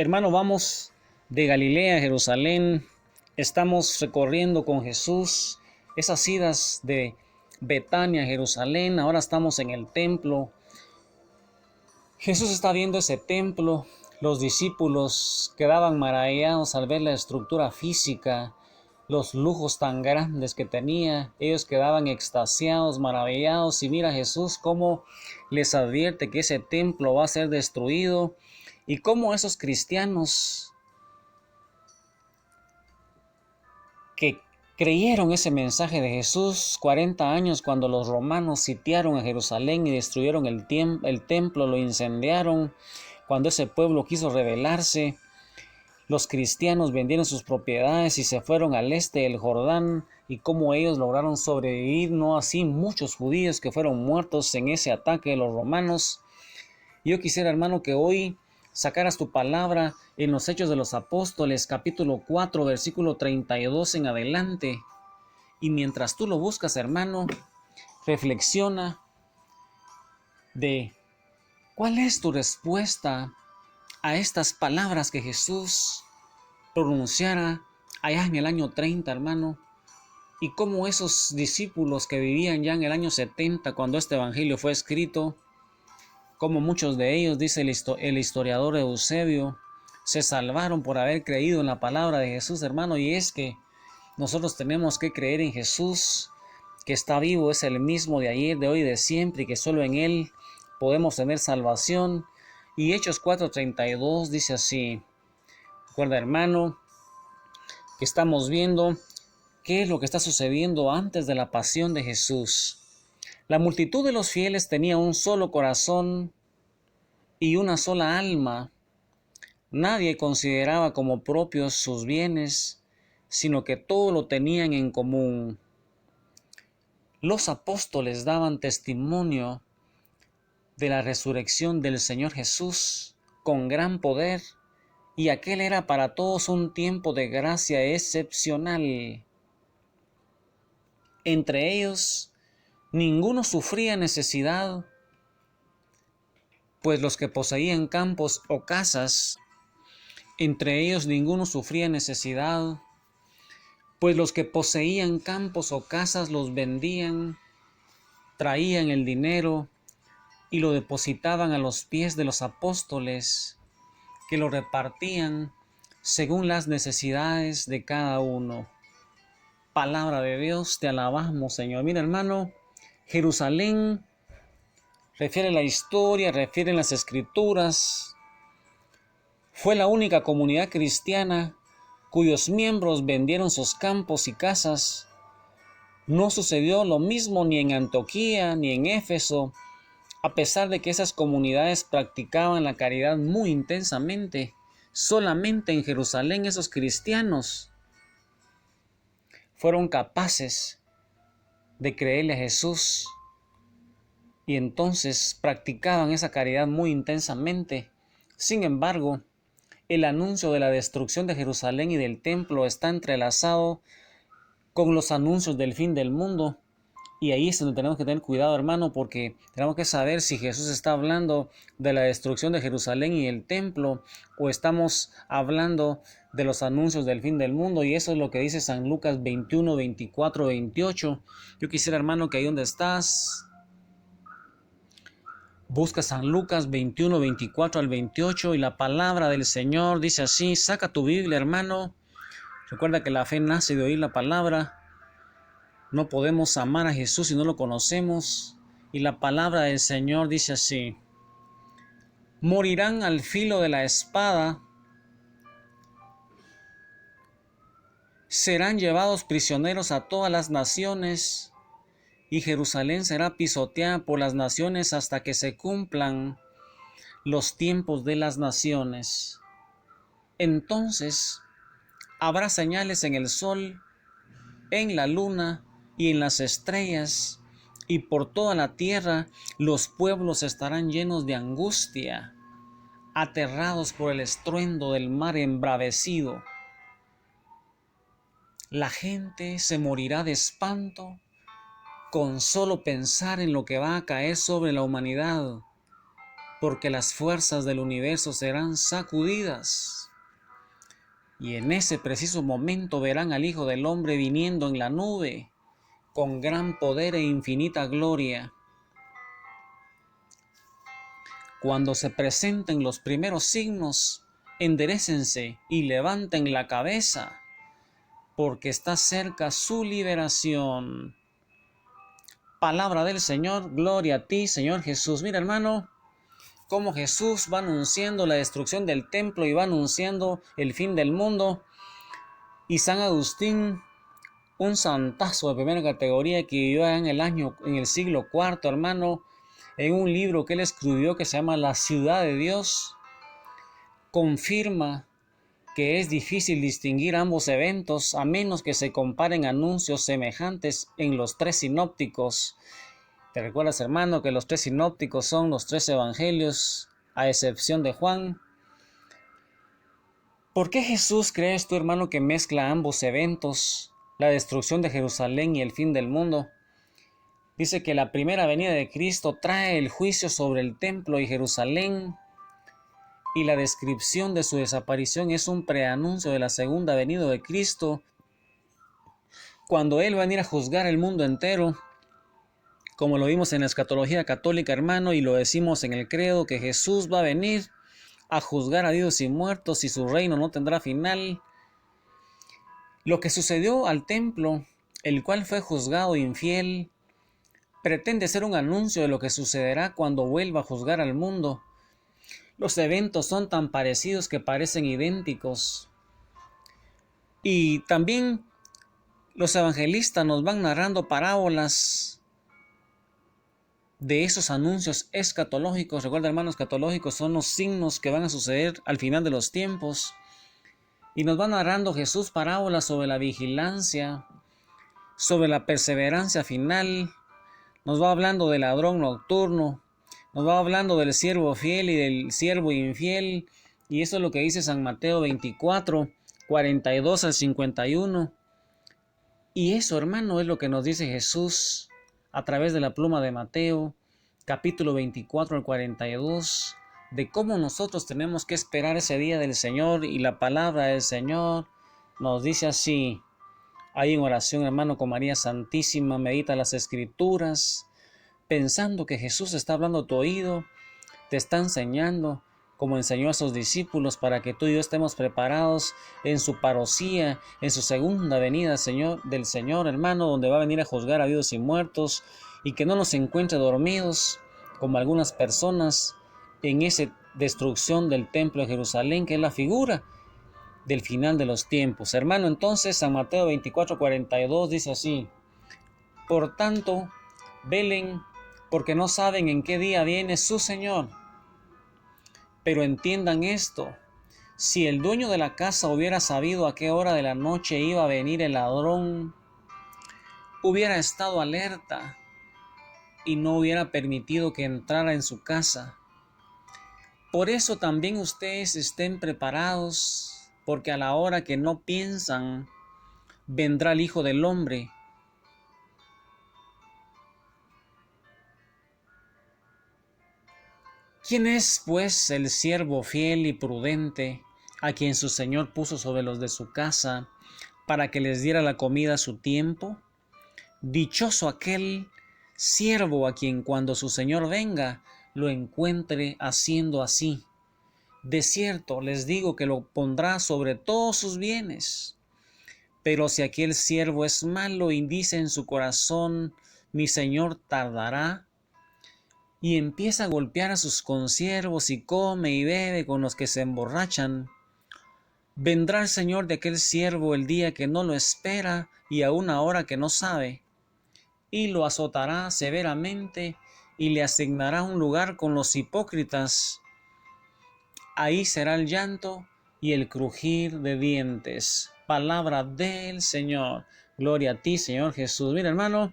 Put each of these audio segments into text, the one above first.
Hermano, vamos de Galilea a Jerusalén. Estamos recorriendo con Jesús esas idas de Betania a Jerusalén. Ahora estamos en el templo. Jesús está viendo ese templo. Los discípulos quedaban maravillados al ver la estructura física, los lujos tan grandes que tenía. Ellos quedaban extasiados, maravillados. Y mira Jesús cómo les advierte que ese templo va a ser destruido y cómo esos cristianos que creyeron ese mensaje de Jesús 40 años cuando los romanos sitiaron a Jerusalén y destruyeron el templo, lo incendiaron. Cuando ese pueblo quiso rebelarse, los cristianos vendieron sus propiedades y se fueron al este del Jordán, y cómo ellos lograron sobrevivir, no así muchos judíos que fueron muertos en ese ataque de los romanos. Yo quisiera, hermano, que hoy sacaras tu palabra en los Hechos de los Apóstoles, capítulo 4, versículo 32 en adelante. Y mientras tú lo buscas, hermano, reflexiona de cuál es tu respuesta a estas palabras que Jesús pronunciara allá en el año 30, hermano. Y cómo esos discípulos que vivían ya en el año 70, cuando este evangelio fue escrito, como muchos de ellos, dice el historiador Eusebio, se salvaron por haber creído en la palabra de Jesús, hermano. Y es que nosotros tenemos que creer en Jesús, que está vivo, es el mismo de ayer, de hoy, de siempre, y que solo en Él podemos tener salvación. Y Hechos 4:32 dice así: recuerda, hermano, que estamos viendo qué es lo que está sucediendo antes de la pasión de Jesús. La multitud de los fieles tenía un solo corazón y una sola alma. Nadie consideraba como propios sus bienes, sino que todo lo tenían en común. Los apóstoles daban testimonio de la resurrección del Señor Jesús con gran poder, y aquel era para todos un tiempo de gracia excepcional. Entre ellos, ninguno sufría necesidad, pues los que poseían campos o casas, entre ellos ninguno sufría necesidad, pues los que poseían campos o casas los vendían, traían el dinero y lo depositaban a los pies de los apóstoles, que lo repartían según las necesidades de cada uno. Palabra de Dios, te alabamos, Señor. Mira, hermano, Jerusalén refiere la historia, refiere las escrituras. Fue la única comunidad cristiana cuyos miembros vendieron sus campos y casas. No sucedió lo mismo ni en Antioquía ni en Éfeso, a pesar de que esas comunidades practicaban la caridad muy intensamente. Solamente en Jerusalén esos cristianos fueron capaces de creerle a Jesús y entonces practicaban esa caridad muy intensamente. Sin embargo, el anuncio de la destrucción de Jerusalén y del templo está entrelazado con los anuncios del fin del mundo. Y ahí es donde tenemos que tener cuidado, hermano, porque tenemos que saber si Jesús está hablando de la destrucción de Jerusalén y el templo, o estamos hablando de los anuncios del fin del mundo. Y eso es lo que dice San Lucas 21, 24, 28. Yo quisiera, hermano, que ahí donde estás, busca San Lucas 21, 24 al 28, y la palabra del Señor dice así. Saca tu Biblia, hermano. Recuerda que la fe nace de oír la palabra. No podemos amar a Jesús si no lo conocemos. Y la palabra del Señor dice así: morirán al filo de la espada, serán llevados prisioneros a todas las naciones, y Jerusalén será pisoteada por las naciones hasta que se cumplan los tiempos de las naciones. Entonces habrá señales en el sol, en la luna y en las estrellas, y por toda la tierra los pueblos estarán llenos de angustia, aterrados por el estruendo del mar embravecido. La gente se morirá de espanto con solo pensar en lo que va a caer sobre la humanidad. porque las fuerzas del universo serán sacudidas. Y en ese preciso momento verán al Hijo del Hombre viniendo en la nube, con gran poder e infinita gloria. Cuando se presenten los primeros signos, enderécense y levanten la cabeza, porque está cerca su liberación. Palabra del Señor, gloria a ti, Señor Jesús. Mira, hermano, cómo Jesús va anunciando la destrucción del templo y va anunciando el fin del mundo. Y San Agustín, un santazo de primera categoría que vivió en el siglo IV, hermano, en un libro que él escribió que se llama La Ciudad de Dios, confirma que es difícil distinguir ambos eventos a menos que se comparen anuncios semejantes en los tres sinópticos. ¿Te recuerdas, hermano, que los tres sinópticos son los tres evangelios, a excepción de Juan? ¿Por qué Jesús, crees tú, hermano, que mezcla ambos eventos, la destrucción de Jerusalén y el fin del mundo? Dice que la primera venida de Cristo trae el juicio sobre el templo y Jerusalén, y la descripción de su desaparición es un preanuncio de la segunda venida de Cristo, cuando Él va a venir a juzgar el mundo entero, como lo vimos en la escatología católica, hermano, y lo decimos en el credo, que Jesús va a venir a juzgar a vivos y muertos y su reino no tendrá final. Lo que sucedió al templo, el cual fue juzgado infiel, pretende ser un anuncio de lo que sucederá cuando vuelva a juzgar al mundo. Los eventos son tan parecidos que parecen idénticos. Y también los evangelistas nos van narrando parábolas de esos anuncios escatológicos. Recuerda, hermanos, escatológicos son los signos que van a suceder al final de los tiempos. Y nos va narrando Jesús parábolas sobre la vigilancia, sobre la perseverancia final. Nos va hablando del ladrón nocturno, nos va hablando del siervo fiel y del siervo infiel. Y eso es lo que dice San Mateo 24, 42 al 51. Y eso, hermano, es lo que nos dice Jesús a través de la pluma de Mateo, capítulo 24 al 42, de cómo nosotros tenemos que esperar ese día del Señor. Y la palabra del Señor nos dice así. Ahí en oración, hermano, con María Santísima, medita las Escrituras, pensando que Jesús está hablando a tu oído, te está enseñando, como enseñó a sus discípulos, para que tú y yo estemos preparados en su parucía, en su segunda venida, del Señor, hermano, donde va a venir a juzgar a vivos y muertos, y que no nos encuentre dormidos, como algunas personas, en esa destrucción del templo de Jerusalén, que es la figura del final de los tiempos. Hermano, entonces, San Mateo 24, 42 dice así: por tanto, velen, porque no saben en qué día viene su Señor. Pero entiendan esto: si el dueño de la casa hubiera sabido a qué hora de la noche iba a venir el ladrón, hubiera estado alerta y no hubiera permitido que entrara en su casa. Por eso también ustedes estén preparados, porque a la hora que no piensan, vendrá el Hijo del Hombre. ¿Quién es, pues, el siervo fiel y prudente, a quien su Señor puso sobre los de su casa, para que les diera la comida a su tiempo? Dichoso aquel siervo a quien cuando su Señor venga, lo encuentre haciendo así. De cierto les digo que lo pondrá sobre todos sus bienes. Pero si aquel siervo es malo y dice en su corazón: mi Señor tardará, y empieza a golpear a sus consiervos y come y bebe con los que se emborrachan, vendrá el Señor de aquel siervo el día que no lo espera y a una hora que no sabe, y lo azotará severamente y le asignará un lugar con los hipócritas. Ahí será el llanto y el crujir de dientes. Palabra del Señor. Gloria a ti, Señor Jesús. Mira, hermano,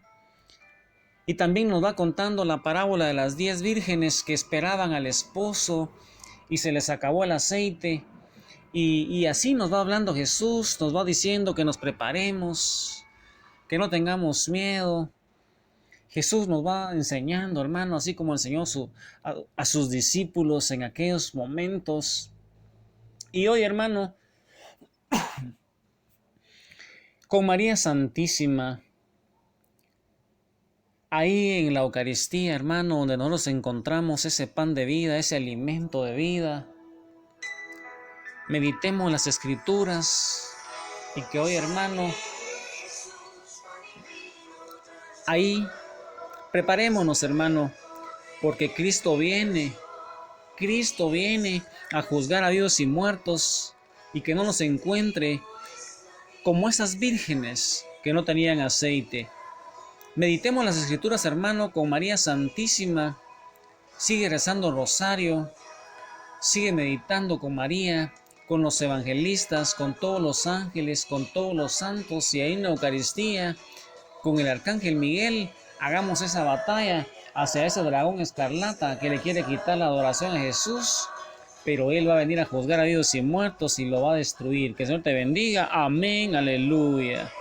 y también nos va contando la parábola de las 10 vírgenes que esperaban al esposo y se les acabó el aceite. Y así nos va hablando Jesús, nos va diciendo que nos preparemos, que no tengamos miedo, Jesús nos va enseñando, hermano, así como enseñó a sus discípulos en aquellos momentos. Y hoy, hermano, con María Santísima, ahí en la Eucaristía, hermano, donde nosotros encontramos ese pan de vida, ese alimento de vida, meditemos las Escrituras y que hoy, hermano, ahí preparémonos, hermano, porque Cristo viene a juzgar a vivos y muertos y que no nos encuentre como esas vírgenes que no tenían aceite. Meditemos las Escrituras, hermano, con María Santísima. Sigue rezando el rosario, sigue meditando con María, con los evangelistas, con todos los ángeles, con todos los santos y ahí en la Eucaristía, con el arcángel Miguel, hagamos esa batalla hacia ese dragón escarlata que le quiere quitar la adoración a Jesús, pero Él va a venir a juzgar a vivos y muertos y lo va a destruir. Que el Señor te bendiga. Amén. Aleluya.